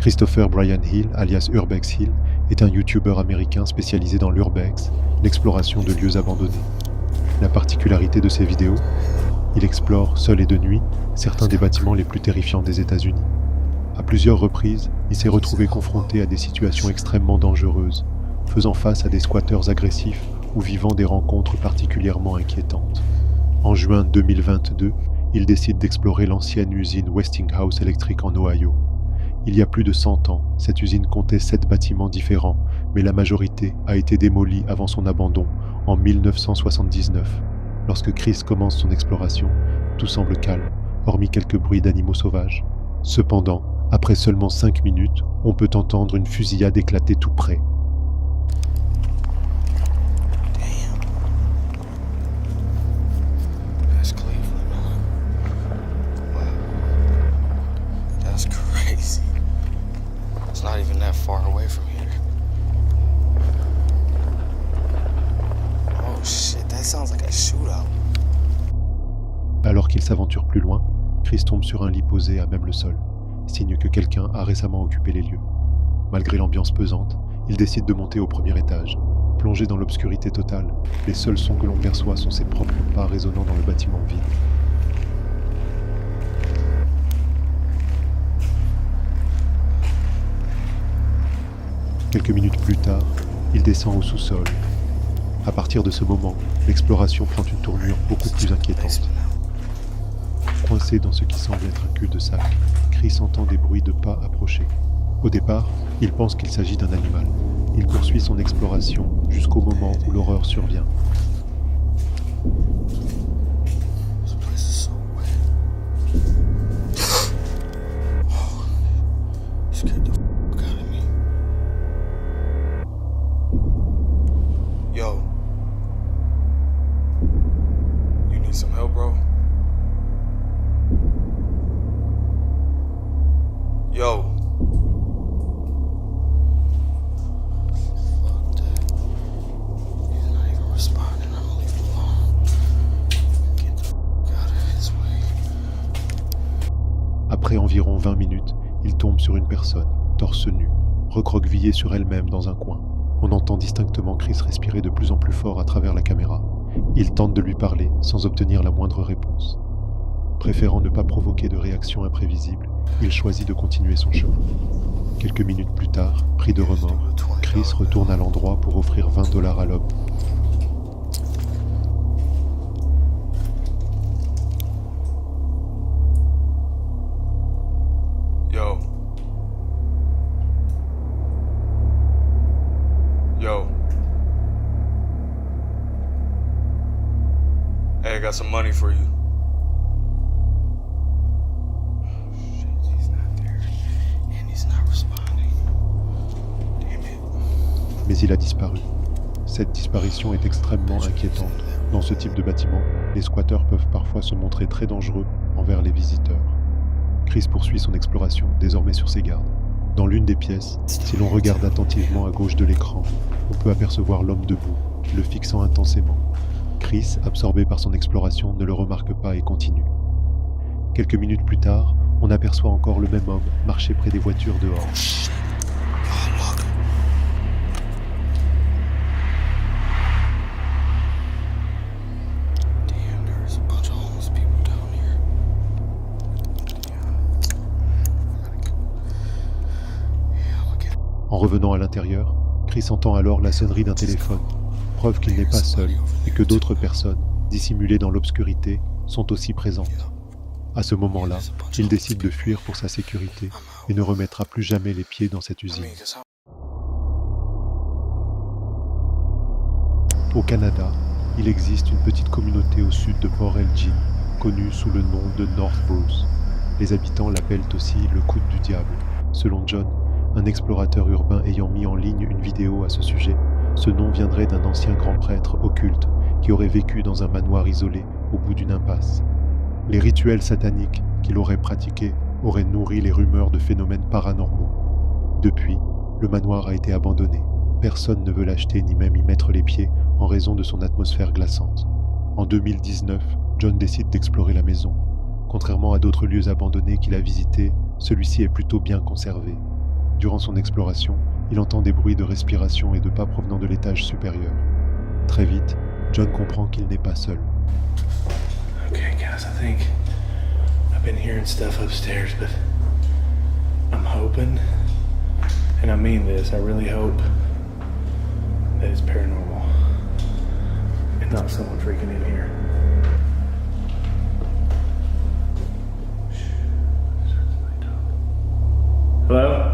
Christopher Brian Hill, alias Urbex Hill, est un YouTuber américain spécialisé dans l'urbex, l'exploration de lieux abandonnés. La particularité de ses vidéos, il explore, seul et de nuit, certains des bâtiments les plus terrifiants des États-Unis. À plusieurs reprises, il s'est retrouvé confronté à des situations extrêmement dangereuses, faisant face à des squatteurs agressifs ou vivant des rencontres particulièrement inquiétantes. En juin 2022, il décide d'explorer l'ancienne usine Westinghouse Electric en Ohio. Il y a plus de 100 ans, cette usine comptait 7 bâtiments différents, mais la majorité a été démolie avant son abandon en 1979. Lorsque Chris commence son exploration, tout semble calme, hormis quelques bruits d'animaux sauvages. Cependant, après seulement 5 minutes, on peut entendre une fusillade éclater tout près. Not even that far away from here. Oh shit, that sounds like a shootout. Alors qu'il s'aventure plus loin, Chris tombe sur un lit posé à même le sol, signe que quelqu'un a récemment occupé les lieux. Malgré l'ambiance pesante, il décide de monter au premier étage. Plongé dans l'obscurité totale, les seuls sons que l'on perçoit sont ses propres pas résonnant dans le bâtiment vide. Quelques minutes plus tard, il descend au sous-sol. À partir de ce moment, l'exploration prend une tournure beaucoup plus inquiétante. Coincé dans ce qui semble être un cul-de-sac, Chris entend des bruits de pas approcher. Au départ, il pense qu'il s'agit d'un animal. Il poursuit son exploration jusqu'au moment où l'horreur survient. Yo, you need some help, bro? Yo. Fuck that. He's not even responding. I'm gonna leave him alone. Get the fuck out of his way. Après environ 20 minutes, il tombe sur une personne, torse nu, recroquevillée sur elle-même dans un coin. On entend distinctement Chris respirer de plus en plus fort à travers la caméra. Il tente de lui parler sans obtenir la moindre réponse. Préférant ne pas provoquer de réaction imprévisible, il choisit de continuer son chemin. Quelques minutes plus tard, pris de remords, Chris retourne à l'endroit pour offrir $20 à l'homme. Yo. Yo. Hey, I got some money for you. Shit, he's not there. And he's not responding. Damn it. Mais il a disparu. Cette disparition est extrêmement inquiétante. Dans ce type de bâtiment, les squatteurs peuvent parfois se montrer très dangereux envers les visiteurs. Chris poursuit son exploration, désormais sur ses gardes. Dans l'une des pièces, si l'on regarde attentivement à gauche de l'écran, on peut apercevoir l'homme debout, le fixant intensément. Chris, absorbé par son exploration, ne le remarque pas et continue. Quelques minutes plus tard, on aperçoit encore le même homme marcher près des voitures dehors. En revenant à l'intérieur, Chris entend alors la sonnerie d'un téléphone, preuve qu'il n'est pas seul et que d'autres personnes, dissimulées dans l'obscurité, sont aussi présentes. À ce moment-là, il décide de fuir pour sa sécurité et ne remettra plus jamais les pieds dans cette usine. Au Canada, il existe une petite communauté au sud de Port Elgin, connue sous le nom de North Bruce. Les habitants l'appellent aussi le coude du diable. Selon John, un explorateur urbain ayant mis en ligne une vidéo à ce sujet, ce nom viendrait d'un ancien grand prêtre occulte qui aurait vécu dans un manoir isolé au bout d'une impasse. Les rituels sataniques qu'il aurait pratiqués auraient nourri les rumeurs de phénomènes paranormaux. Depuis, le manoir a été abandonné. Personne ne veut l'acheter ni même y mettre les pieds en raison de son atmosphère glaçante. En 2019, John décide d'explorer la maison. Contrairement à d'autres lieux abandonnés qu'il a visités, celui-ci est plutôt bien conservé. Durant son exploration, il entend des bruits de respiration et de pas provenant de l'étage supérieur. Très vite, John comprend qu'il n'est pas seul. Okay, guys, I think I've been hearing stuff upstairs, but I'm hoping, and I mean this, I really hope that it's paranormal and not someone freaking in here. Hello?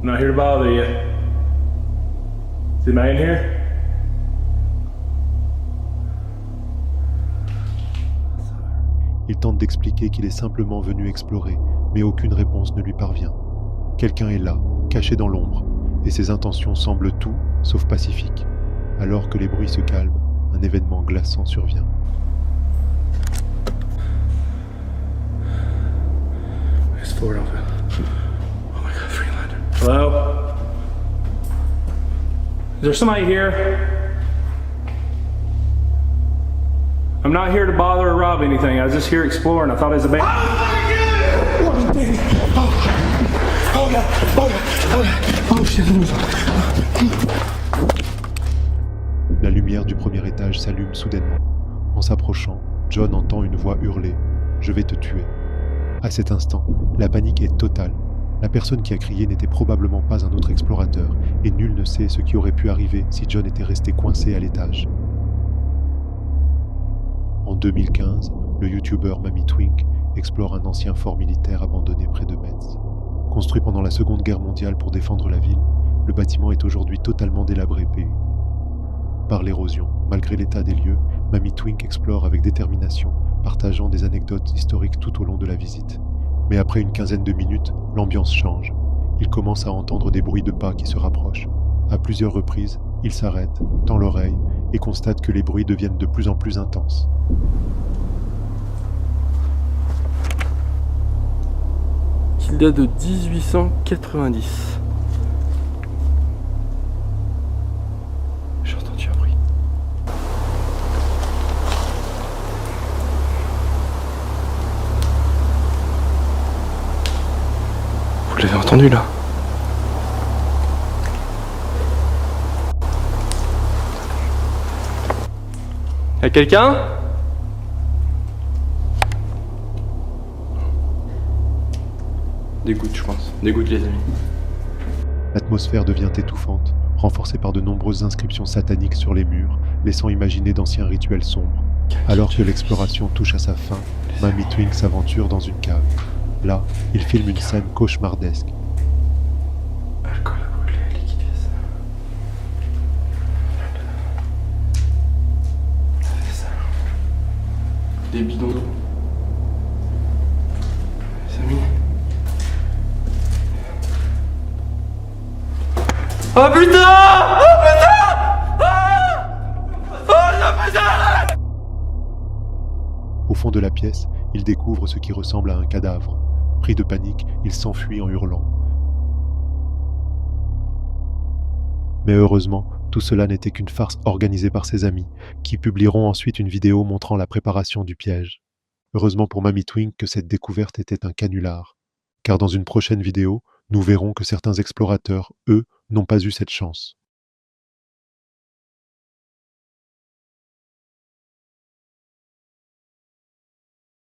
I'm not here to bother you. Is anybody in here? Il tente d'expliquer qu'il est simplement venu explorer, mais aucune réponse ne lui parvient. Quelqu'un est là, caché dans l'ombre, et ses intentions semblent tout sauf pacifiques. Alors que les bruits se calment, un événement glaçant survient. It's Ford Alpha. Oh my god, Freelander. Hello? Is there somebody here? I'm not here to bother or rob anything. I was just here exploring. I thought it was a band. La lumière du premier étage s'allume soudainement. En s'approchant, John entend une voix hurler « Je vais te tuer ». À cet instant, la panique est totale. La personne qui a crié n'était probablement pas un autre explorateur, et nul ne sait ce qui aurait pu arriver si John était resté coincé à l'étage. En 2015, le youtubeur Mamie Twink explore un ancien fort militaire abandonné près de Metz. Construit pendant la Seconde Guerre mondiale pour défendre la ville, le bâtiment est aujourd'hui totalement délabré PU. Par l'érosion, malgré l'état des lieux, Mamie Twink explore avec détermination, partageant des anecdotes historiques tout au long de la visite. Mais après une quinzaine de minutes, l'ambiance change. Il commence à entendre des bruits de pas qui se rapprochent. À plusieurs reprises, il s'arrête, tend l'oreille et constate que les bruits deviennent de plus en plus intenses. Il date de 1890. J'ai entendu un bruit. Vous l'avez entendu là? Y'a quelqu'un? Des gouttes, je pense. Des gouttes, les amis. L'atmosphère devient étouffante, renforcée par de nombreuses inscriptions sataniques sur les murs, laissant imaginer d'anciens rituels sombres. Alors que l'exploration touche à sa fin, Mamie Twink s'aventure dans une cave. Là, il filme une scène cauchemardesque. Alcool à brûler, liquide vaisselle. La vaisselle. Des bidons d'eau. Les amis. Oh putain! Oh putain! Ah! Oh putain! Au fond de la pièce, il découvre ce qui ressemble à un cadavre. Pris de panique, il s'enfuit en hurlant. Mais heureusement, tout cela n'était qu'une farce organisée par ses amis, qui publieront ensuite une vidéo montrant la préparation du piège. Heureusement pour Mamie Twink que cette découverte était un canular, car dans une prochaine vidéo, nous verrons que certains explorateurs, eux, n'ont pas eu cette chance.